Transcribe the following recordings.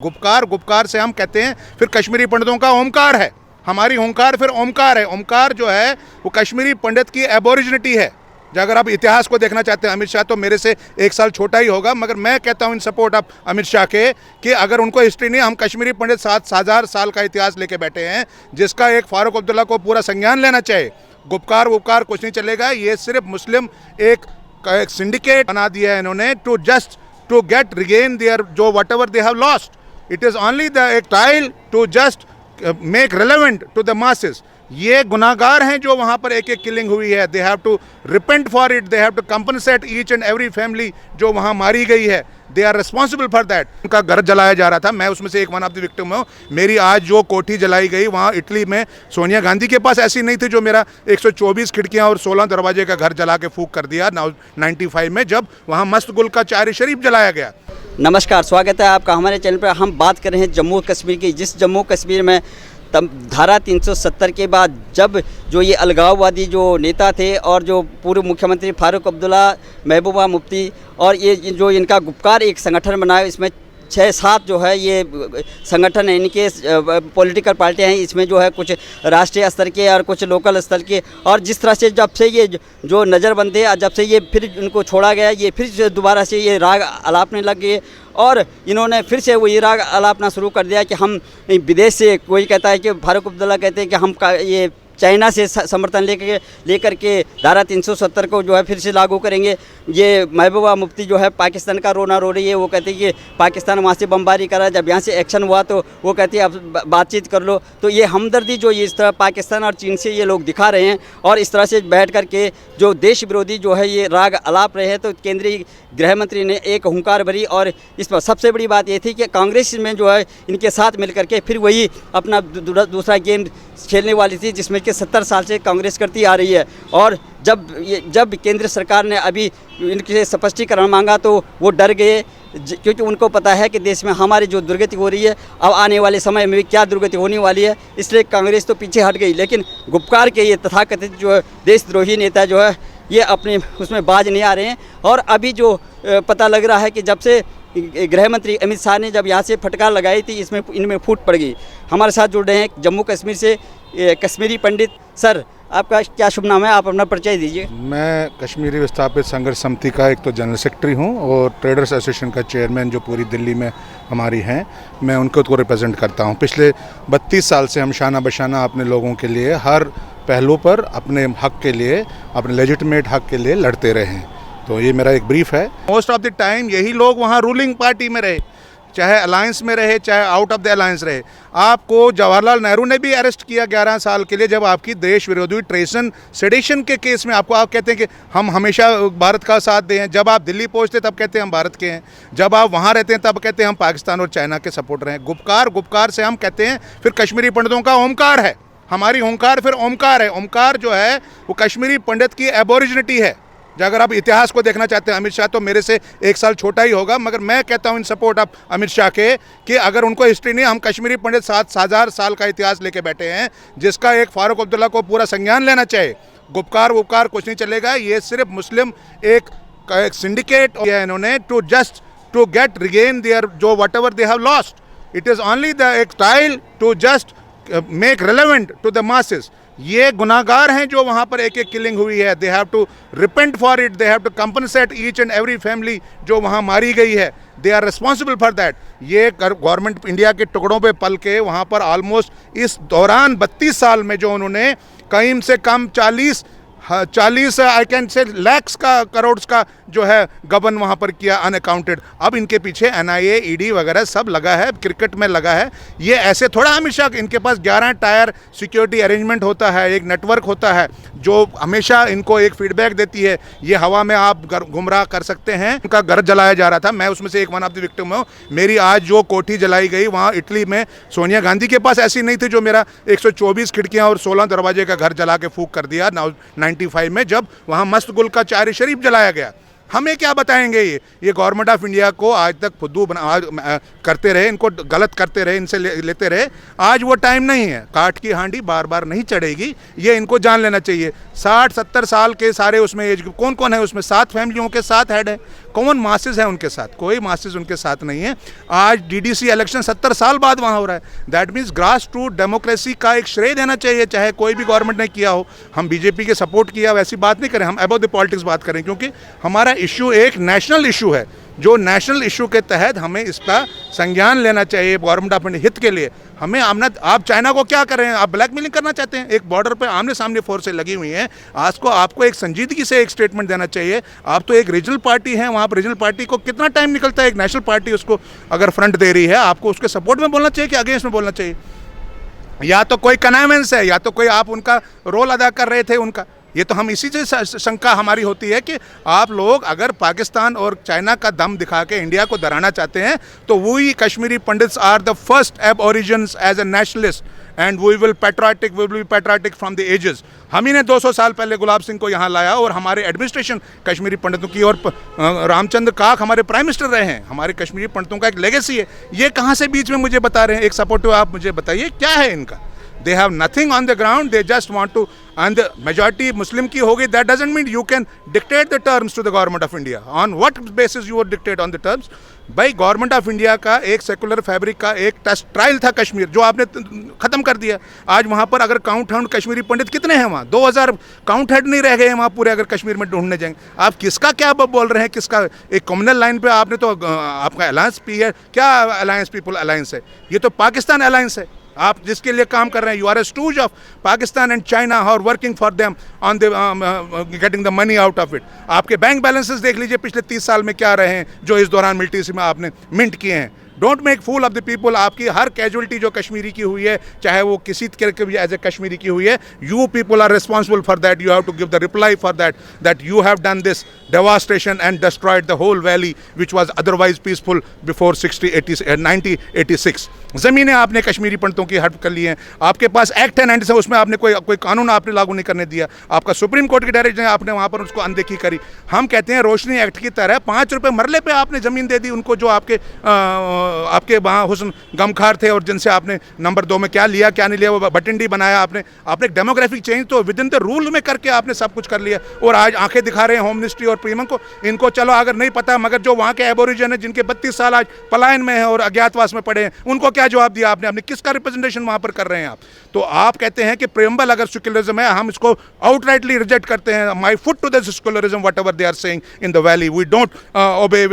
गुपकार, गुपकार से हम कहते हैं फिर कश्मीरी पंडितों का ओमकार है, हमारी ओंकार फिर ओमकार है। ओमकार जो है वो कश्मीरी पंडित की एबोरिजिनिटी है। अगर आप इतिहास को देखना चाहते हैं, अमित शाह तो मेरे से 1 साल छोटा ही होगा, मगर मैं कहता हूं इन सपोर्ट ऑफ अमित शाह के कि अगर उनको हिस्ट्री नहीं, हम कश्मीरी पंडित 7,000 साल का इतिहास लेके बैठे हैं, जिसका एक फारूक अब्दुल्ला को पूरा संज्ञान लेना चाहिए। गुपकार वुपकार कुछ नहीं चलेगा। ये सिर्फ मुस्लिम एक सिंडिकेट बना दिया है इन्होंने टू गेट रिगेन देयर जो whatever they have lost. It is only the एक trial to just make relevant to the masses. ये गुनाहगार हैं जो वहाँ पर एक किलिंग हुई है। They have to repent for it, they have to compensate each and every family जो वहाँ मारी गई है। They are responsible for that. उनका घर जलाया जा रहा था, मैं उसमें से एक वन ऑफ द विक्टिम हूँ। मेरी आज जो कोठी जलाई गई वहाँ इटली में, सोनिया गांधी के पास ऐसी नहीं थी जो मेरा 124 खिड़कियाँ और 16 दरवाजे का घर जला के फूक कर दिया 95 में, जब वहाँ मस्त गुल का चार शरीफ जलाया गया। नमस्कार, स्वागत है आपका हमारे चैनल पर। हम बात कर रहे हैं जम्मू कश्मीर की, जिस जम्मू कश्मीर में तब धारा 370 के बाद जब जो ये अलगाववादी जो नेता थे और जो पूर्व मुख्यमंत्री फारूक अब्दुल्ला, महबूबा मुफ्ती और ये जो इनका गुपकार एक संगठन बनाया, इसमें 6-7 जो है ये संगठन है, इनके पॉलिटिकल पार्टियां हैं। इसमें जो है कुछ राष्ट्रीय स्तर के और कुछ लोकल स्तर के, और जिस तरह से जब से ये जो नज़रबंदी है, जब से ये फिर उनको छोड़ा गया, ये फिर से दोबारा से ये राग अलापने लग गए और इन्होंने फिर से वो ये राग अलापना शुरू कर दिया कि हम विदेश से, कोई कहता है कि फारूक अब्दुल्ला कहते हैं कि हम ये चाइना से समर्थन लेकर के धारा 370 को जो है फिर से लागू करेंगे। ये महबूबा मुफ्ती जो है पाकिस्तान का रोना रो रही है। वो कहती है कि पाकिस्तान वहाँ से बमबारी करा, जब यहाँ से एक्शन हुआ तो वो कहती है अब बातचीत कर लो। तो ये हमदर्दी जो इस तरह पाकिस्तान और चीन से ये लोग दिखा रहे हैं और इस तरह से बैठ कर के जो देश विरोधी जो है ये राग अलाप रहे हैं। तो केंद्रीय गृह मंत्री ने एक हुंकार भरी और इस पर सबसे बड़ी बात ये थी कि कांग्रेस में जो है इनके साथ मिल करके फिर वही अपना दूसरा गेम खेलने वाली थी, जिसमें कि 70 साल से कांग्रेस करती आ रही है। और जब केंद्र सरकार ने अभी इनके स्पष्टीकरण मांगा तो वो डर गए, क्योंकि उनको पता है कि देश में हमारी जो दुर्गति हो रही है, अब आने वाले समय में भी क्या दुर्गति होने वाली है, इसलिए कांग्रेस तो पीछे हट गई। लेकिन गुपकार के ये तथाकथित जो देशद्रोही नेता जो है ये अपने उसमें बाज नहीं आ रहे हैं। और अभी जो पता लग रहा है कि जब से गृह मंत्री अमित शाह ने जब यहाँ से फटकार लगाई थी, इसमें इनमें फूट पड़ गई। हमारे साथ जुड़ रहे हैं जम्मू कश्मीर से कश्मीरी पंडित। सर, आपका क्या शुभ नाम है, आप अपना परिचय दीजिए। मैं कश्मीरी विस्थापित संघर्ष समिति का एक तो जनरल सेक्रेटरी हूँ और ट्रेडर्स एसोसिएशन का चेयरमैन जो पूरी दिल्ली में हमारी हैं, मैं उनको तो रिप्रेजेंट करता हूँ। पिछले 32 साल से हम शाना बशाना अपने लोगों के लिए हर पहलू पर अपने हक के लिए, अपने लेजिटिमेट हक के लिए लड़ते रहे हैं। तो ये मेरा एक ब्रीफ है। मोस्ट ऑफ द टाइम यही लोग वहाँ रूलिंग पार्टी में रहे, चाहे अलायंस में रहे चाहे आउट ऑफ द अलायंस रहे। आपको जवाहरलाल नेहरू ने भी अरेस्ट किया 11 साल के लिए, जब आपकी देश विरोधी ट्रेसन सेडिशन के केस में। आप कहते हैं कि हम हमेशा भारत का साथ दें, जब आप दिल्ली पहुंचते तब कहते हैं हम भारत के हैं, जब आप वहाँ रहते हैं तब कहते हैं हम पाकिस्तान और चाइना के सपोर्टर हैं। गुपकार, गुपकार से हम कहते हैं फिर कश्मीरी पंडितों का ओमकार है, हमारी ओंकार फिर ओमकार है। ओमकार जो है वो कश्मीरी पंडित की एबोरिजिनिटी है। अगर आप इतिहास को देखना चाहते हैं, अमित शाह तो मेरे से 1 साल छोटा ही होगा, मगर मैं कहता हूं इन सपोर्ट ऑफ अमित शाह के कि अगर उनको हिस्ट्री नहीं, हम कश्मीरी पंडित 7,000 साल का इतिहास लेके बैठे हैं, जिसका एक फारूक अब्दुल्ला को पूरा संज्ञान लेना चाहिए। गुपकार वुपकार कुछ नहीं चलेगा। ये सिर्फ मुस्लिम एक सिंडिकेट है इन्होंने टू गेट रिगेन देयर जो whatever they have lost. It is only the एक trial to just make relevant to the masses. ये गुनाहगार हैं जो वहाँ पर एक किलिंग हुई है। They have to repent for it, they have to compensate each and every family जो वहाँ मारी गई है। They are responsible for that. ये गवर्नमेंट इंडिया के टुकड़ों पे पल के वहाँ पर ऑलमोस्ट इस दौरान 32 साल में जो उन्होंने कहीं से कम 40 आई कैन से लैक्स का करोड़ का जो है गबन वहाँ पर किया अनअकाउंटेड। अब इनके पीछे NIA, ED वगैरह सब लगा है, क्रिकेट में लगा है। ये ऐसे थोड़ा हमेशा, इनके पास 11 टायर सिक्योरिटी अरेंजमेंट होता है, एक नेटवर्क होता है जो हमेशा इनको एक फीडबैक देती है। ये हवा में आप गुमराह कर सकते हैं। उनका घर जलाया जा रहा था, मैं उसमें से एक वन ऑफ द विक्टिम हूँ। मेरी आज जो कोठी जलाई गई वहाँ इटली में, सोनिया गांधी के पास ऐसी नहीं थी जो मेरा 124 खिड़कियाँ और 16 दरवाजे का घर जला के फूक कर दिया 95 में, जब वहाँ मस्त गुल का चार शरीफ जलाया गया। हमें क्या बताएंगे? ये गवर्नमेंट ऑफ इंडिया को आज तक फुद्दू करते रहे, इनको गलत करते रहे, इनसे लेते रहे। आज वो टाइम नहीं है, काठ की हांडी बार बार नहीं चढ़ेगी, ये इनको जान लेना चाहिए। 60-70 साल के सारे उसमें एज कौन कौन है उसमें? 7 फैमिलियों के साथ हेड है, कौन मासेस है उनके साथ? कोई मासेस उनके साथ नहीं है। आज डीडीसी इलेक्शन 70 साल बाद वहाँ हो रहा है। That means grass root democracy का एक श्रेय देना चाहिए, चाहे कोई भी गवर्नमेंट ने किया हो। हम बीजेपी के सपोर्ट किया वैसी बात नहीं करें, हम अबाउट द पॉलिटिक्स बात करें, क्योंकि हमारा इशू एक नेशनल इशू है। जो नेशनल इशू के तहत हमें इसका संज्ञान लेना चाहिए गवर्नमेंट ऑफ इंडिया हित के लिए। हमें आमना, आप चाइना को क्या कर रहे हैं? आप ब्लैकमेलिंग करना चाहते हैं? एक बॉर्डर पे आमने सामने फोर्सें लगी हुई हैं। आज को आपको एक संजीदगी से एक स्टेटमेंट देना चाहिए। आप तो एक रीजनल पार्टी है, वहाँ पर रीजनल पार्टी को कितना टाइम निकलता है? एक नेशनल पार्टी उसको अगर फ्रंट दे रही है, आपको उसके सपोर्ट में बोलना चाहिए कि अगेंस्ट में बोलना चाहिए? या तो कोई कन्वेंस है, या तो कोई आप उनका रोल अदा कर रहे थे उनका। ये तो हम इसी से शंका हमारी होती है कि आप लोग अगर पाकिस्तान और चाइना का दम दिखा के इंडिया को डराना चाहते हैं, तो we Kashmiri Pandits are the first aborigines as a nationalist and we will be patriotic from the ages. हम ही ने 200 साल पहले गुलाब सिंह को यहाँ लाया, और हमारे एडमिनिस्ट्रेशन कश्मीरी पंडितों की, और रामचंद्र काक हमारे प्राइम मिनिस्टर रहे हैं। हमारे कश्मीरी पंडितों का एक लेगेसी है। ये कहाँ से बीच में मुझे बता रहे हैं? एक सपोर्टिव आप मुझे बताइए क्या है इनका? They have nothing on the ground. They just want to, and the majority Muslim की होगी. That doesn't mean you can dictate the terms to the government of India. On what basis you would dictate on the terms? भाई government of India का एक secular fabric का एक test trial था कश्मीर, जो आपने ख़त्म कर दिया। आज वहाँ पर अगर काउंट हेड कश्मीरी पंडित कितने हैं? वहाँ 2000 काउंट हेड नहीं रह गए वहाँ पूरे, अगर कश्मीर में ढूंढने जाएंगे। आप किसका क्या बोल रहे हैं? किसका एक कम्युनल लाइन पे आपने तो आपका अलायंस पी है क्या? अलायंस पीपल अलायंस है, ये तो पाकिस्तान अलायंस है आप जिसके लिए काम कर रहे हैं। You are a stooge of Pakistan and China और working for them on the getting the money out of it. आपके बैंक बैलेंसेस देख लीजिए पिछले 30 साल में क्या रहे हैं, जो इस दौरान मिलिट्री में आपने मिंट किए हैं। Don't make fool of the people. आपकी हर कैजुअलिटी जो कश्मीरी की हुई है, चाहे वो किसी के भी एज ए कश्मीरी की हुई है, you people are responsible for that. You have to give the reply for that you have done this devastation and destroyed the whole valley which was otherwise peaceful before 1986। ज़मीनें आपने कश्मीरी पंडितों की हड़प कर ली हैं। आपके पास एक्ट है 97, उसमें आपने कोई कानून आपने लागू नहीं करने दिया। आपका सुप्रीम कोर्ट की डायरेक्शन है, आपने वहाँ पर उसको अनदेखी करी। हम कहते हैं रोशनी एक्ट की तरह 5 रुपये मरले पे आपने ज़मीन दे दी उनको, जो आपके वहाँ हुस्न गमखार थे और जिनसे आपने नंबर 2 में क्या लिया क्या नहीं लिया, वो बटिंडी बनाया आपने। एक डेमोग्राफिक चेंज तो विद इन द रूल में करके आपने सब कुछ कर लिया, और आज आंखें दिखा रहे हैं होम मिनिस्ट्री और पीएम को। इनको चलो अगर नहीं पता, मगर जो वहाँ के एबोरिजिन है जिनके 32 साल आज पलायन में हैं और अज्ञातवास में पड़े हैं, उनको क्या जवाब दिया आपने? आपने किसका रिप्रेजेंटेशन वहाँ पर कर रहे हैं आप? तो आप कहते हैं कि प्रेम्बल अगर सेक्युलरिज्म है, हम इसको आउटराइटली रिजेक्ट करते हैं। My foot to the secularism whatever they are saying in the valley, we don't obey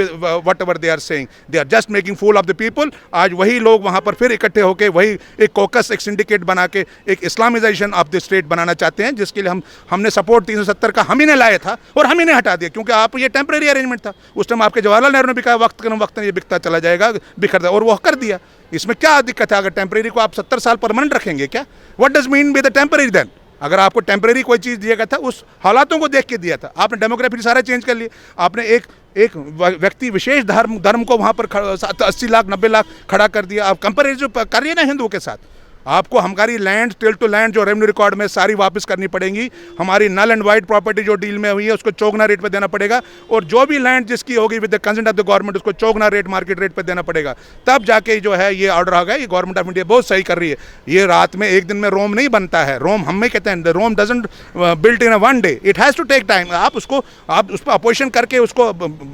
whatever they are saying, they are just making fool of the people. आज वही लोग वहाँ पर फिर इकट्ठे होकर वही एक कोकस, एक सिंडिकेट बना के एक इस्लामाइजेशन ऑफ द स्टेट बनाना चाहते हैं, जिसके लिए हमने सपोर्ट 370 का हम ही ने लाया था और हम ही ने हटा दिया, क्योंकि आप ये टेम्परेरी अरेंजमेंट था। उस टाइम आपके जवाहरलाल नेहरू ने भी कहा वक्त ये बिकता चला जाएगा, बिखरता, और वो कर दिया। इसमें क्या दिक्कत है? अगर टेम्परेरी को आप 70 साल परमानेंट रखेंगे क्या? What does mean by the temporary then? अगर आपको टेम्परेरी कोई चीज़ दिया गया था, उस हालातों को देख के दिया था। आपने डेमोग्राफी सारा चेंज कर लिया। आपने एक व्यक्ति विशेष धर्म को वहाँ पर 80 लाख 90 लाख खड़ा कर दिया। आप कंपेरिजन कर रही है ना हिंदुओं के साथ। आपको हमारी लैंड, टिल टू लैंड जो रेवेन्यू रिकॉर्ड में सारी वापस करनी पड़ेंगी। हमारी नल एंड वाइड प्रॉपर्टी जो डील में हुई है उसको चौगुना रेट पे देना पड़ेगा, और जो भी लैंड जिसकी होगी with the consent of the government उसको चौगुना रेट, मार्केट रेट पे देना पड़ेगा। तब जाके जो है ये ऑर्डर आ गया। ये गवर्नमेंट ऑफ इंडिया बहुत सही कर रही है। ये रात में एक दिन में रोम नहीं बनता है। रोम हम में कहते हैं Rome doesn't built in a one day, it has to take time. आप उस पर अपोजिशन करके उसको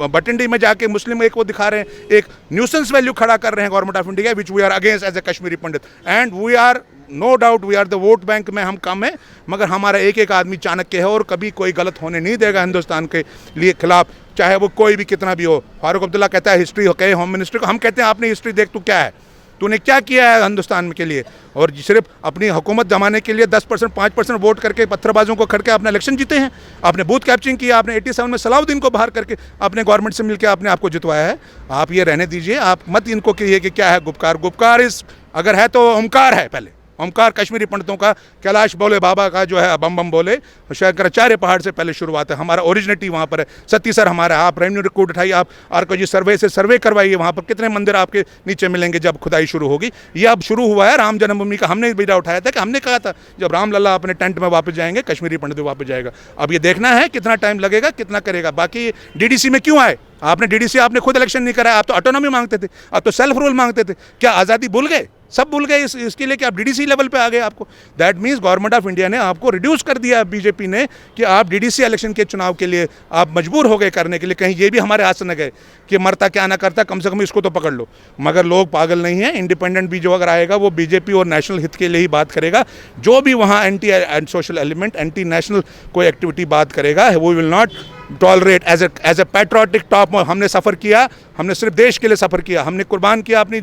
बटिंडी में जाके मुस्लिम एक वो दिखा रहे हैं, एक न्यूसेंस वैल्यू खड़ा कर रहे हैं government of India, which we are against as a Kashmiri Pandit. And we are no doubt we are the vote bank में हम कम है, मगर हमारा एक एक आदमी चाणक्य है और कभी कोई गलत होने नहीं देगा हिंदुस्तान के लिए खिलाफ, चाहे वो कोई भी कितना भी हो। फारूक अब्दुल्ला कहता है हिस्ट्री हो, कहे होम मिनिस्टर को, हम कहते हैं आपने हिस्ट्री देख तू क्या है, तूने क्या किया है हिंदुस्तान के लिए। और सिर्फ अपनी हुकूमत जमाने के लिए 10% 5% वोट करके पत्थरबाजों को खड़ के आपने इलेक्शन जीते हैं। आपने बूथ कैप्चरिंग किया, आपने 87 में सलाउद्दीन को बाहर करके अपने गवर्नमेंट से मिलकर आपने आपको जितवाया है। आप ये रहने दीजिए, आप मत इनको कहिए कि क्या है गुपकार। गुपकार इस अगर है तो ओमकार है, पहले ओमकार कश्मीरी पंडितों का, कैलाश बोले बाबा का जो है बम बम बोले, शंकराचार्य पहाड़ से पहले शुरुआत है, हमारा ओरिजिनिटी वहाँ पर है। सती सर हमारा, आप रेवेन्यू रिकॉर्ड उठाइए, आप आर्कोलॉजी सर्वे से सर्वे करवाइए, वहाँ पर कितने मंदिर आपके नीचे मिलेंगे जब खुदाई शुरू होगी। ये अब शुरू हुआ है राम जन्मभूमि का, हमने बीड़ा उठाया था कि हमने कहा था जब राम लल्ला अपने टेंट में वापस जाएंगे कश्मीरी पंडित वापस जाएगा। अब ये देखना है कितना टाइम लगेगा, कितना करेगा। बाकी डीडीसी में क्यों आए? आपने डीडीसी, आपने खुद इलेक्शन नहीं कराया, आप तो ऑटोनॉमी मांगते थे, आप तो सेल्फ रूल मांगते थे। क्या आज़ादी भूल गए? सब भूल गए इसके लिए कि आप डीडीसी लेवल पे आ गए। आपको that means government of India ने आपको रिड्यूस कर दिया बीजेपी ने कि आप डीडीसी इलेक्शन के चुनाव के लिए आप मजबूर हो गए करने के लिए। कहीं ये भी हमारे हाथ से न गए कि मरता क्या ना करता, कम से कम इसको तो पकड़ लो। मगर लोग पागल नहीं हैं। इंडिपेंडेंट भी जो अगर आएगा वो बीजेपी और नेशनल हित के लिए ही बात करेगा। जो भी वहाँ anti social element, anti national कोई एक्टिविटी बात करेगा, वो will not tolerate as a patriotic top. हमने सफ़र किया, हमने सिर्फ देश के लिए सफ़र किया, हमने कुर्बान किया अपनी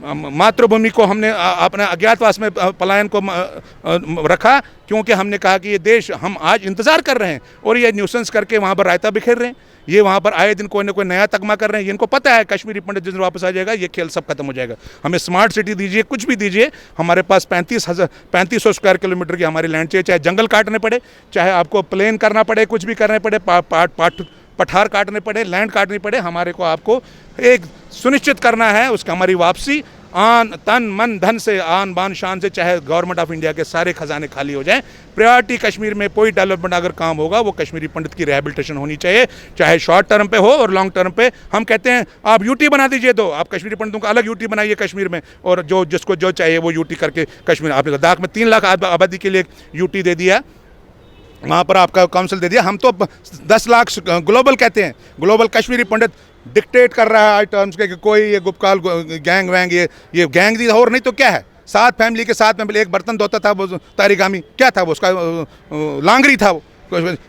मातृभूमि को, हमने अपने अज्ञातवास में पलायन को रखा, क्योंकि हमने कहा कि ये देश हम आज इंतज़ार कर रहे हैं। और ये न्यूसेंस करके वहाँ पर रायता बिखेर रहे हैं, ये वहाँ पर आए दिन कोई ना कोई नया तगमा कर रहे हैं। इनको पता है कश्मीरी पंडित जिस दिन वापस आ जाएगा ये खेल सब खत्म हो जाएगा। हमें स्मार्ट सिटी दीजिए, कुछ भी दीजिए, हमारे पास 3500 स्क्वायर किलोमीटर की हमारी लैंड चाहिए। चाहे जंगल काटने पड़े, चाहे आपको प्लेन करना पड़े, कुछ भी करने पड़े, पठार काटने पड़े, लैंड काटनी पड़े, हमारे को आपको एक सुनिश्चित करना है उसका हमारी वापसी आन तन मन धन से, आन बान शान से, चाहे गवर्नमेंट ऑफ इंडिया के सारे खजाने खाली हो जाएं। प्रायोरिटी कश्मीर में कोई डेवलपमेंट अगर काम होगा वो कश्मीरी पंडित की रिहेबिलिटेशन होनी चाहिए, चाहे शॉर्ट टर्म पे हो और लॉन्ग टर्म पे। हम कहते हैं आप यूटी बना दीजिए, तो आप कश्मीरी पंडितों का अलग यूटी बनाइए कश्मीर में, और जो जिसको जो चाहिए वो यूटी करके कश्मीर। आपने लद्दाख में 3 लाख आबादी के लिए यूटी दे दिया, वहाँ पर आपका काउंसिल दे दिया। हम तो 10 लाख ग्लोबल कहते हैं, ग्लोबल कश्मीरी पंडित डिक्टेट कर रहा है आज टर्म्स के कि कोई ये गुपकाल गैंग वैंग ये गैंग दी और नहीं तो क्या है। 7 फैमिली के साथ में एक बर्तन धोता था वो तारिगामी, क्या था वो, उसका लांगरी था वो।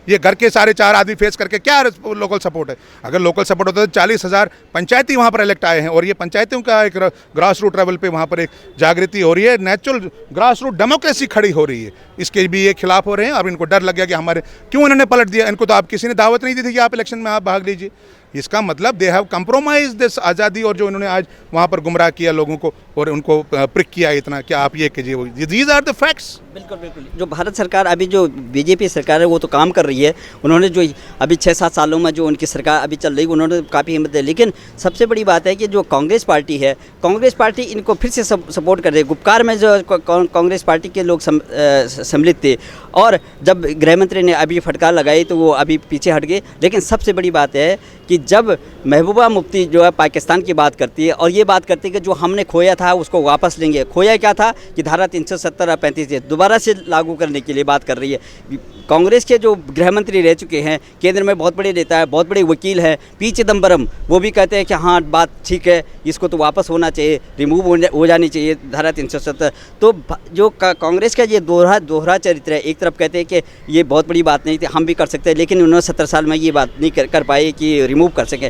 ये घर के सारे 4 आदमी फेस करके क्या लोकल सपोर्ट है? अगर लोकल सपोर्ट होता तो 40,000 पंचायती वहाँ पर इलेक्ट आए हैं, और ये पंचायतों का एक ग्रास रूट लेवल पे वहाँ पर एक जागृति हो रही है, नेचुरल ग्रास रूट डेमोक्रेसी खड़ी हो रही है। इसके भी ये खिलाफ हो रहे हैं। अब इनको डर लग गया कि हमारे क्यों इन्होंने पलट दिया। इनको तो आप किसी ने दावत नहीं दी थी कि आप इलेक्शन में आप भाग लीजिए। इसका मतलब दे हैव कंप्रोमाइज दिस आज़ादी, और जो इन्होंने आज वहाँ पर गुमराह किया लोगों को और उनको प्रिक किया इतना कि आप ये कीजिए, वो दीज आर द फैक्ट्स। बिल्कुल बिल्कुल। जो भारत सरकार अभी जो बीजेपी सरकार है वो तो काम कर रही है। उन्होंने जो अभी 6-7 सालों में जो उनकी सरकार अभी चल रही है उन्होंने काफ़ी हिम्मत दी। लेकिन सबसे बड़ी बात है कि जो कांग्रेस पार्टी है, कांग्रेस पार्टी इनको फिर से सपोर्ट कर रही है। गुपकार में जो कांग्रेस पार्टी के लोग सम्मिलित थे, और जब गृहमंत्री ने अभी फटकार लगाई तो वो अभी पीछे हट गए। लेकिन सबसे बड़ी बात है कि जब महबूबा मुफ्ती जो है पाकिस्तान की बात करती है और ये बात करती है कि जो हमने खोया था उसको वापस लेंगे। खोया क्या था कि धारा 370 और 35 दोबारा से लागू करने के लिए बात कर रही है। कांग्रेस के जो गृह मंत्री रह चुके हैं, केंद्र में बहुत बड़े नेता है, बहुत बड़े वकील हैं, पी चिदम्बरम, वो भी कहते हैं कि हाँ बात ठीक है, इसको तो वापस होना चाहिए, रिमूव हो जानी चाहिए धारा 370। तो जो कांग्रेस का ये दोहरा चरित्र है। एक तरफ कहते हैं कि ये बहुत बड़ी बात नहीं थी, हम भी कर सकते हैं, लेकिन उन्होंने 17 साल में ये बात नहीं कर पाए कि रिमूव कर सकें।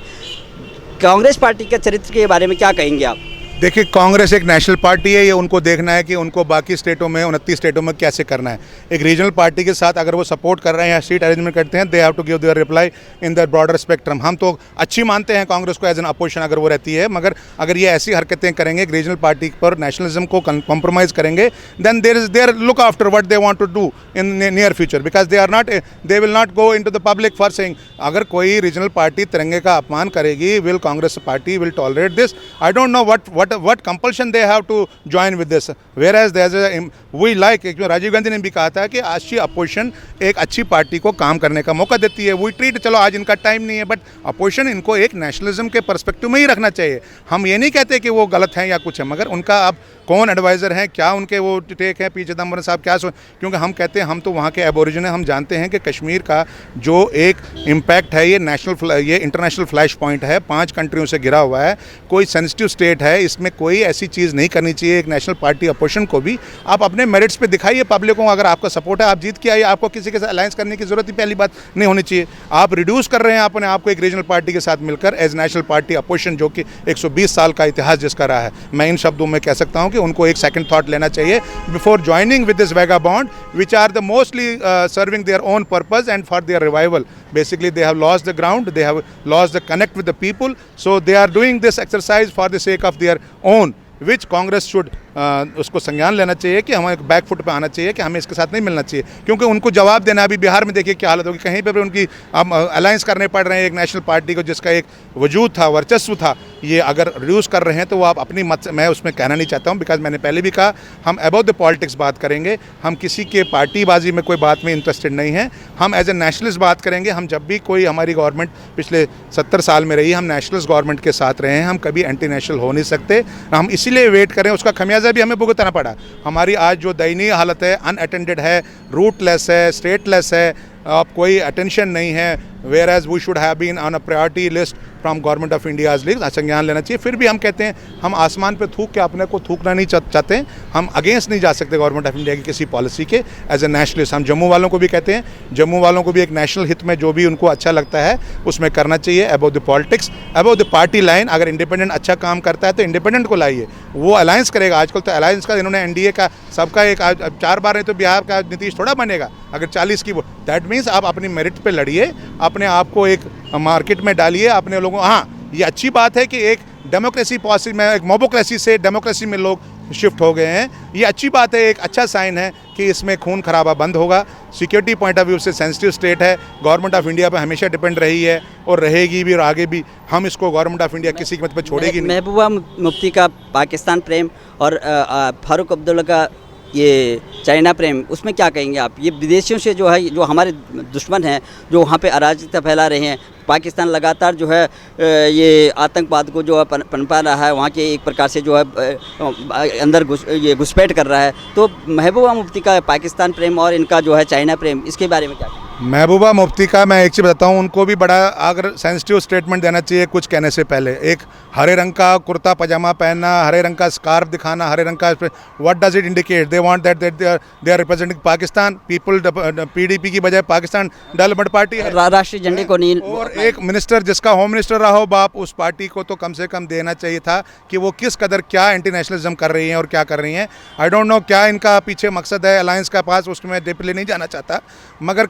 कांग्रेस पार्टी के चरित्र के बारे में क्या कहेंगे आप? देखिए, कांग्रेस एक नेशनल पार्टी है, ये उनको देखना है कि उनको बाकी स्टेटों में 29 स्टेटों में कैसे करना है। एक रीजनल पार्टी के साथ अगर वो सपोर्ट कर रहे हैं या सीट अरेंजमेंट करते हैं, they have to give their reply in the broader spectrum. हम तो अच्छी मानते हैं कांग्रेस को एज एन अपोजिशन अगर वो रहती है, मगर अगर ये ऐसी हरकतें करेंगे, एक रीजनल पार्टी पर नेशनलिज्म को कॉम्प्रोमाइज़ करेंगे, then their look after what they want to do in near future, because they will not go into the public for saying. अगर कोई रीजनल पार्टी तिरंगे का अपमान करेगी, will Congress party will tolerate this? I don't know what compulsion they have to join with this, whereas we like, Rajiv Gandhi ने भी कहा था कि अच्छी अपोजिशन एक अच्छी पार्टी को काम करने का मौका देती है। वी ट्रीट, चलो आज इनका टाइम नहीं है, बट अपोजिशन इनको एक नेशनलिज्म के पर्सपेक्टिव में ही रखना चाहिए। हम ये नहीं कहते कि वो गलत हैं या कुछ है, मगर उनका अब कौन एडवाइज़र हैं, क्या उनके वो टेक हैं, पी चिदम्बरम साहब क्या क्योंकि हम कहते हैं हम तो वहाँ के एबोरिजिन हैं, हम जानते हैं कि कश्मीर का जो एक इम्पैक्ट है ये इंटरनेशनल फ्लैश पॉइंट है, 5 कंट्रियों से घिरा हुआ है, कोई सेंसिटिव स्टेट है, इसमें कोई ऐसी चीज़ नहीं करनी चाहिए। एक नेशनल पार्टी अपोजिशन को भी आप अपने मेरिट्स पे दिखाइए पब्लिक को, अगर आपका सपोर्ट है आप जीत के आइए, आपको किसी के साथ अलायंस करने की जरूरत ही पहली बात नहीं होनी चाहिए। आप रिड्यूस कर रहे हैं अपने आपको एक रीजनल पार्टी के साथ मिलकर एज नेशनल पार्टी अपोजिशन, जो कि 120 साल का इतिहास जिसका रहा है। मैं इन शब्दों में कह सकता हूँ कि उनको एक सेकंड थॉट लेना चाहिए before joining with this vagabond which are the mostly serving their own purpose and for their revival. Basically they have lost the ground, they have lost the connect with the people, so they are doing this exercise for the sake of their own, which Congress should उसको संज्ञान लेना चाहिए कि हमें एक back foot पे आना चाहिए कि हमें इसके साथ नहीं मिलना चाहिए, क्योंकि उनको जवाब देना अभी बिहार में देखिए क्या हालत होगी, कहीं पर भी उनकी अब अलायंस करने पड़ रहे हैं एक नेशनल पार्टी को जिसका एक वजूद था, वर्चस्व था, ये अगर रिड्यूस कर रहे हैं तो वो आप अपनी मत, मैं उसमें कहना नहीं चाहता हूँ, बिकॉज मैंने पहले भी कहा हम अबाउट द पॉलिटिक्स बात करेंगे, हम किसी के पार्टीबाजी में कोई बात में इंटरेस्टेड नहीं है, हम एज ए नेशनलिस्ट बात करेंगे। हम जब भी कोई हमारी गवर्नमेंट पिछले 70 साल में रही, हम नेशनलिस्ट गवर्नमेंट के साथ रहे हैं, हम कभी एंटी नेशनल हो नहीं सकते, हम इसीलिए वेट करें, उसका खमियाजा भी हमें भुगतना पड़ा। हमारी आज जो दयनीय हालत है, अनअटेंडेड है, रूटलेस है, स्टेटलेस है, अब कोई अटेंशन नहीं है, where as we should have been on a priority list from government of India's league, संज्ञान लेना चाहिए। फिर भी हम कहते हैं हम आसमान पे थूक के अपने को थूकना नहीं चाहते, हम अगेंस्ट नहीं जा सकते गवर्नमेंट ऑफ इंडिया की किसी पॉलिसी के एज ए नेशनलिस्ट। हम जम्मू वालों को भी कहते हैं, जम्मू वालों को भी एक नेशनल हित में जो भी उनको अच्छा लगता है उसमें करना चाहिए, about the politics, about the party line. अगर इंडिपेंडेंट अच्छा काम करता है तो इंडिपेंडेंट को लाइए, वो अलायंस करेगा। आजकल तो अलायंस का इन्होंने एनडीए का सबका एक 4 बार नहीं तो बिहार का नीतीश थोड़ा बनेगा अगर 40 की वो, दैट मीन्स आप अपनी मेरिट पे लड़िए, अपने आप को एक मार्केट में डालिए, अपने लोगों। हाँ, ये अच्छी बात है कि एक डेमोक्रेसी पॉलिसी में, एक मोबोक्रेसी से डेमोक्रेसी में लोग शिफ्ट हो गए हैं, ये अच्छी बात है, एक अच्छा साइन है कि इसमें खून खराबा बंद होगा। सिक्योरिटी पॉइंट ऑफ व्यू से सेंसिटिव स्टेट है, गवर्नमेंट ऑफ इंडिया पर हमेशा डिपेंड रही है और रहेगी भी और आगे भी, हम इसको गवर्नमेंट ऑफ इंडिया किसी कीमत पर छोड़ेगी नहीं। महबूबा मुफ्ती का पाकिस्तान प्रेम और फारूक अब्दुल्ला का ये चाइना प्रेम, उसमें क्या कहेंगे आप? ये विदेशियों से जो है, जो हमारे दुश्मन हैं, जो वहाँ पे अराजकता फैला रहे हैं, पाकिस्तान लगातार जो है ये आतंकवाद को जो है पनपा रहा है, वहाँ के एक प्रकार से जो है अंदर घुसपैठ कर रहा है, तो महबूबा मुफ्ती का पाकिस्तान प्रेम और इनका जो है चाइना प्रेम, इसके बारे में क्या कहेंगे? महबूबा मुफ्ती का मैं एक चीज़ बताता हूँ, उनको भी बड़ा अगर सेंसिटिव स्टेटमेंट देना चाहिए कुछ कहने से पहले। एक हरे रंग का कुर्ता पजामा पहनना, हरे रंग का स्कार्फ दिखाना, हरे रंग का, what does it indicate? They want that they are representing Pakistan people, PDP की बजाय पाकिस्तान डेवलपमेंट पार्टी है, राष्ट्रीय झंडे को नील। और एक मिनिस्टर जिसका होम मिनिस्टर रहा हो बाप, उस पार्टी को तो कम से कम देना चाहिए था कि वो किस कदर क्या एंटी नेशनलिज्म कर रही हैं और क्या कर रही हैं। आई डोंट नो क्या इनका पीछे मकसद है अलायंस का पास, उसमें डीपली नहीं जाना चाहता, मगर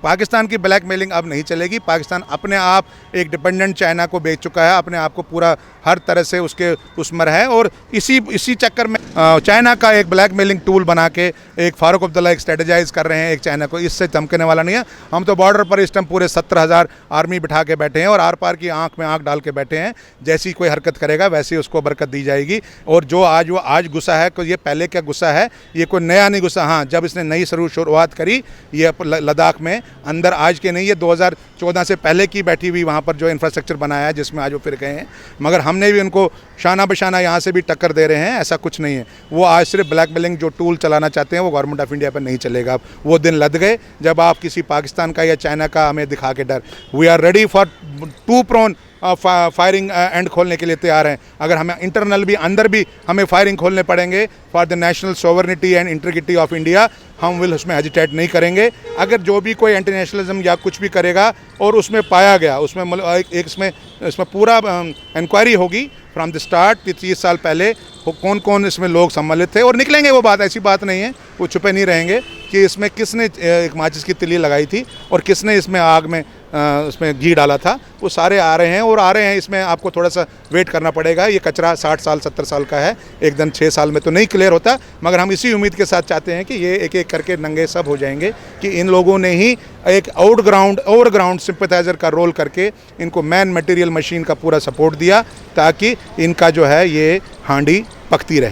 पाकिस्तान की ब्लैकमेलिंग अब नहीं चलेगी। पाकिस्तान अपने आप एक डिपेंडेंट चाइना को बेच चुका है, अपने आप को पूरा हर तरह से उसके उसमें है, और इसी चक्कर में चाइना का एक ब्लैकमेलिंग टूल बना के एक फारूक अब्दुल्ला एक स्ट्रेटेजाइज कर रहे हैं एक चाइना को। इससे चमकने वाला नहीं है। हम तो बॉर्डर पर इस टाइम पूरे 17,000 आर्मी बिठा के बैठे हैं और आर पार की आंख में आंख डाल के बैठे हैं, जैसी कोई हरकत करेगा वैसी उसको बरकत दी जाएगी। और जो आज गुस्सा है, तो ये पहले क्या गुस्सा है, ये कोई नया नहीं गुस्सा। हाँ, जब इसने नई शुरुआत करी ये लद्दाख में, अंदर आज के नहीं, ये 2014 से पहले की बैठी हुई वहाँ पर जो इंफ्रास्ट्रक्चर बनाया है जिसमें आज वो फिर गए हैं, मगर हमने भी उनको शाना बशाना यहाँ से भी टक्कर दे रहे हैं, ऐसा कुछ नहीं है। वो आज सिर्फ ब्लैकमेलिंग जो टूल चलाना चाहते हैं वो गवर्नमेंट ऑफ इंडिया पर नहीं चलेगा। वो दिन लद गए जब आप किसी पाकिस्तान का या चाइना का हमें दिखा के डर। We are ready for to prone firing and खोलने के लिए तैयार हैं। अगर हमें इंटरनल भी अंदर भी हमें फायरिंग खोलने पड़ेंगे for the national sovereignty and integrity of India, हम विल उसमें हेजिटेट नहीं करेंगे। अगर जो भी कोई एंटी नेशनलिज्म या कुछ भी करेगा और उसमें पाया गया, उसमें इसमें पूरा इंक्वायरी होगी फ्रॉम द स्टार्ट, 30 साल पहले कौन कौन इसमें लोग सम्मिलित थे, और निकलेंगे वो बात, ऐसी बात नहीं है, वो छुपे नहीं रहेंगे कि इसमें किसने एक माचिस की तिल्ली लगाई थी और किसने इसमें आग में उसमें घी डाला था। वो सारे आ रहे हैं और आ रहे हैं। इसमें आपको थोड़ा सा वेट करना पड़ेगा। ये कचरा 60 साल 70 साल का है, एकदम 6 साल में तो नहीं क्लियर होता, मगर हम इसी उम्मीद के साथ चाहते हैं कि ये एक एक करके नंगे सब हो जाएंगे कि इन लोगों ने ही एक ओवरग्राउंड सिंपैथाइजर का रोल करके इनको मैन मटेरियल मशीन का पूरा सपोर्ट दिया ताकि इनका जो है ये हांडी पकती रहे।